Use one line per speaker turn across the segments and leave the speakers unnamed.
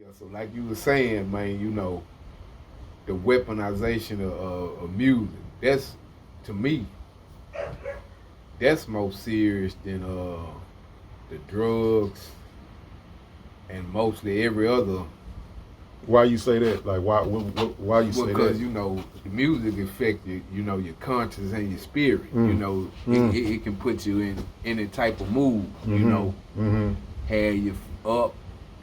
Yeah, so like you were saying, man, the weaponization of music, that's, to me, that's more serious than the drugs and mostly every other.
Why you say that? Like, why you say that?
Because, the music affect your conscience and your spirit. It can put you in any type of mood, have you up,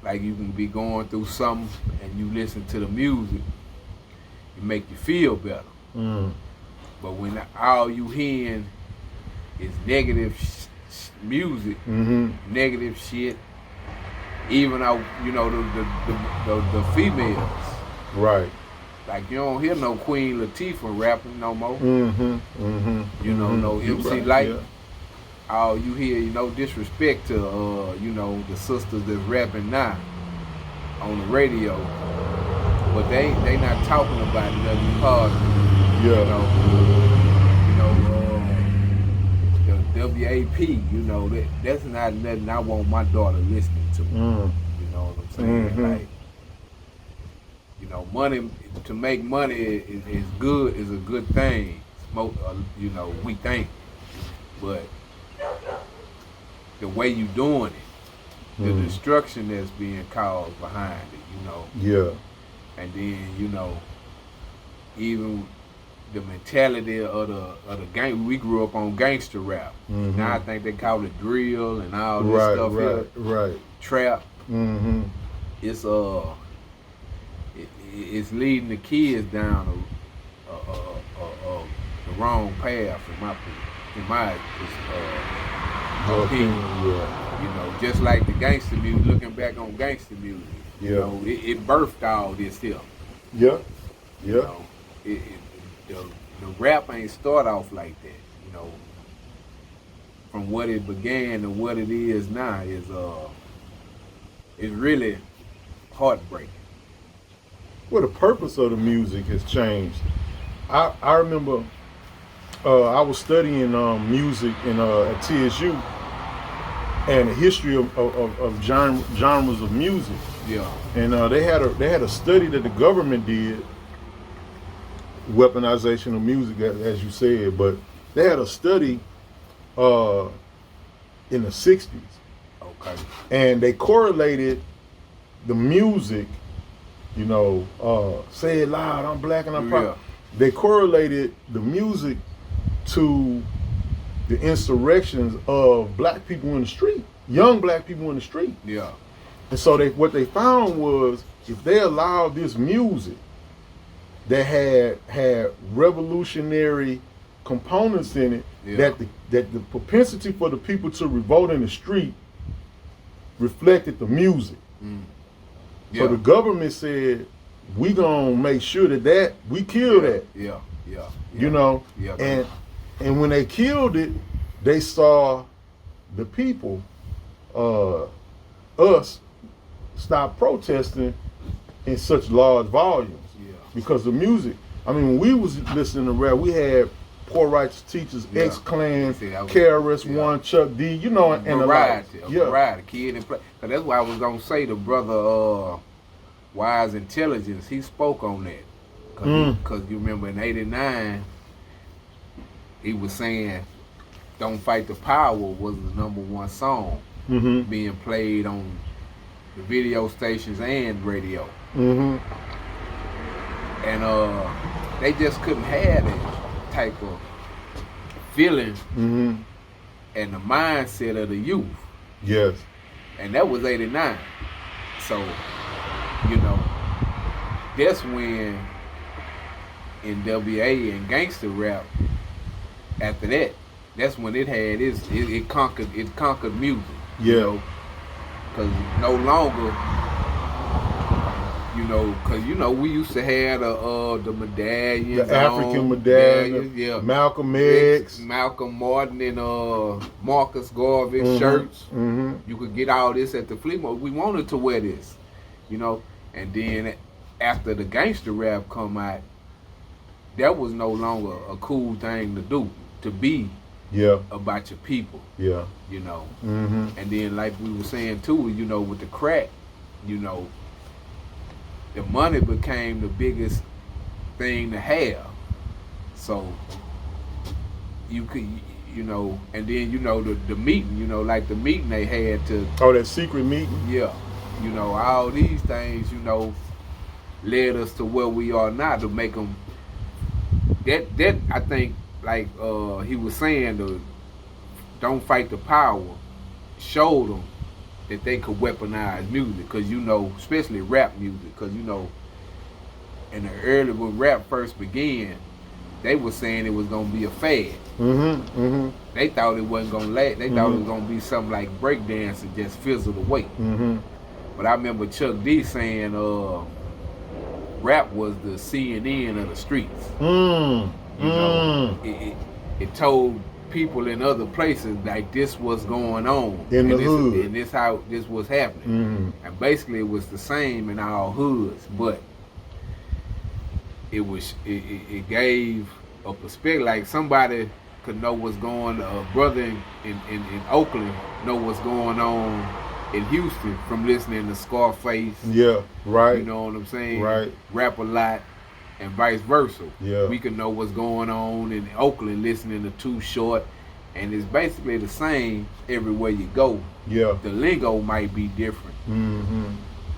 like you can be going through something and you listen to the music, it make you feel better. But when all you hearing is negative music, negative shit, even out, the females.
Right.
Like, you don't hear no Queen Latifah rapping no more. No MC
Right,
Light.
yeah.
All you hear, disrespect to, the sisters that's rapping now on the radio. But they not talking about nothing positive. The WAP, that's not nothing I want my daughter listening to. You know what I'm saying? Like, money, to make money is good, is a good thing. We think. But the way you doing it, the destruction that's being caused behind it,
Yeah.
And then, even the mentality of the gang. We grew up on gangster rap. Now I think they call it drill and all this stuff here.
Right.
Trap. It's it's leading the kids down the wrong path in my opinion.
Yeah.
Just like the gangster music. Looking back on gangster music, it birthed all this here.
Yeah.
The rap ain't start off like that. From what it began to what it is now is it's really heartbreaking.
Well, the purpose of the music has changed. I remember I was studying music at TSU and the history of genres of music.
Yeah.
And they had a study that the government did, weaponization of music, as you said, but they had a study in the 60s.
Okay.
And they correlated the music, say it loud, I'm black and I'm proud.
Yeah.
They correlated the music to the insurrections of black people in the street, young black people in the street.
Yeah.
And so what they found was if they allowed this music that had revolutionary components in it, that the propensity for the people to revolt in the street reflected the music.
Yeah.
So the government said, we gonna make sure that we kill that.
Yeah.
Yeah, and when they killed it, they saw the people, us, stop protesting in such large volumes.
Yeah.
Because the music, when we was listening to rap, we had Poor Righteous Teachers, X-Clan, KRS-One, Chuck D, and
variety,
a lot.
Variety, kid and play. Cause that's why I was gonna say the brother Wise Intelligence, he spoke on that. Cause you remember in '89, he was saying, "Don't Fight the Power" was the #1 song being played on the video stations and radio. And they just couldn't have that type of feeling and the mindset of the youth.
Yes.
And that was '89. So, that's when NWA and gangster rap, after that, that's when it had it conquered music.
Yeah.
Because no longer, because we used to have the medallions,
the African medallion,
yeah,
Malcolm X,
Malcolm Martin, and Marcus Garvey shirts. You could get all this at the flea market. We wanted to wear this, and then after the gangster rap come out, that was no longer a cool thing to do, to be about your people.
Yeah.
And then like we were saying too, with the crack, the money became the biggest thing to have. So you could, you know, and then you know the meeting, you know, like the meeting they had to.
Oh, that secret meeting.
Yeah, you know, all these things, you know, led us to where we are now to make them. That I think, like he was saying, the don't fight the power, showed them that they could weaponize music, because you know, especially rap music, because you know, in the early when rap first began, they were saying it was gonna be a fad. They thought it wasn't gonna last. They thought it was gonna be something like breakdance and just fizzle away. But I remember Chuck D saying, rap was the CNN of the streets. You know, it told people in other places like this was going on
in the hood,
and this how this was happening. And basically it was the same in our hoods, but it gave a perspective, like somebody could know what's going on. A brother in Oakland know what's going on in Houston from listening to Scarface.
Yeah, right.
You know what I'm saying?
Right.
Rap a lot, and vice versa.
Yeah.
We can know what's going on in Oakland listening to Too Short, and it's basically the same everywhere you go.
Yeah.
The lingo might be different,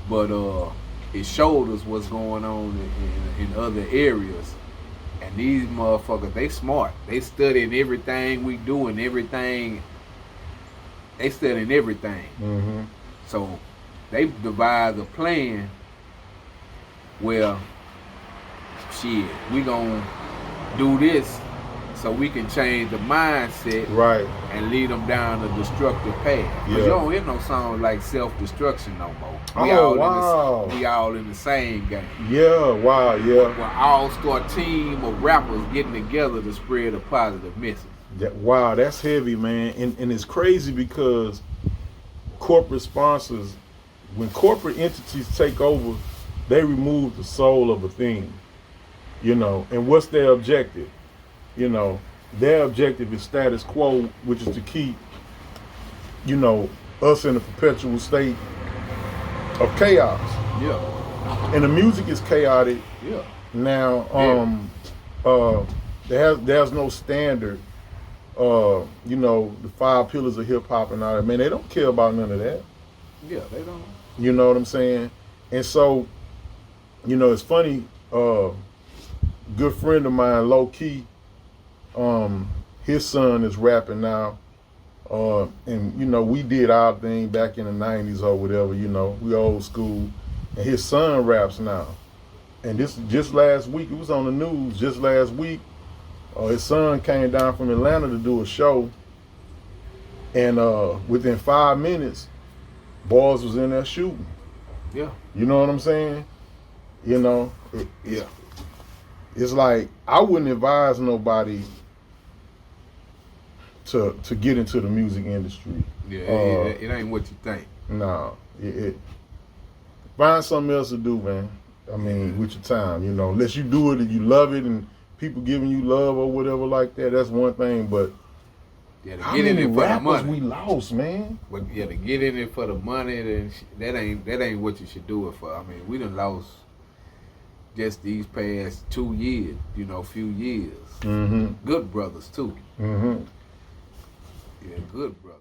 but it showed us what's going on in other areas. And these motherfuckers, they smart. They studying everything we do and everything. They studying everything. So they devised a plan where, shit, we gonna do this so we can change the mindset,
right,
and lead them down a destructive path. But you don't hear no songs like self-destruction no more. We all in the same game.
Yeah, wow, yeah.
We're all-star team of rappers getting together to spread a positive message.
Wow, that's heavy, man. And it's crazy because corporate sponsors, when corporate entities take over, they remove the soul of a thing, you know. And what's their objective? You know, their objective is status quo, which is to keep, you know, us in a perpetual state of chaos.
Yeah.
And the music is chaotic.
Yeah.
Now, there's no standard. You know, the 5 pillars of hip hop and all that. Man, they don't care about none of that.
Yeah, they don't.
You know what I'm saying? And so, you know, it's funny. Good friend of mine, low key. His son is rapping now. And you know, we did our thing back in the 90s or whatever, you know, we old school. And his son raps now. And this just last week, it was on the news just last week. His son came down from Atlanta to do a show. And within 5 minutes, boys was in there shooting.
Yeah.
You know what I'm saying? You know, it's like, I wouldn't advise nobody to get into the music industry.
Yeah, it ain't what you think.
Nah, find something else to do, man. I mean, with your time, you know, unless you do it and you love it and people giving you love or whatever like that, that's one thing. But how many rappers we lost, man?
But yeah, to get in it for the money, then that ain't what you should do it for. I mean, we done lost just these past 2 years, you know, few years. Good brothers too. Yeah, good brothers.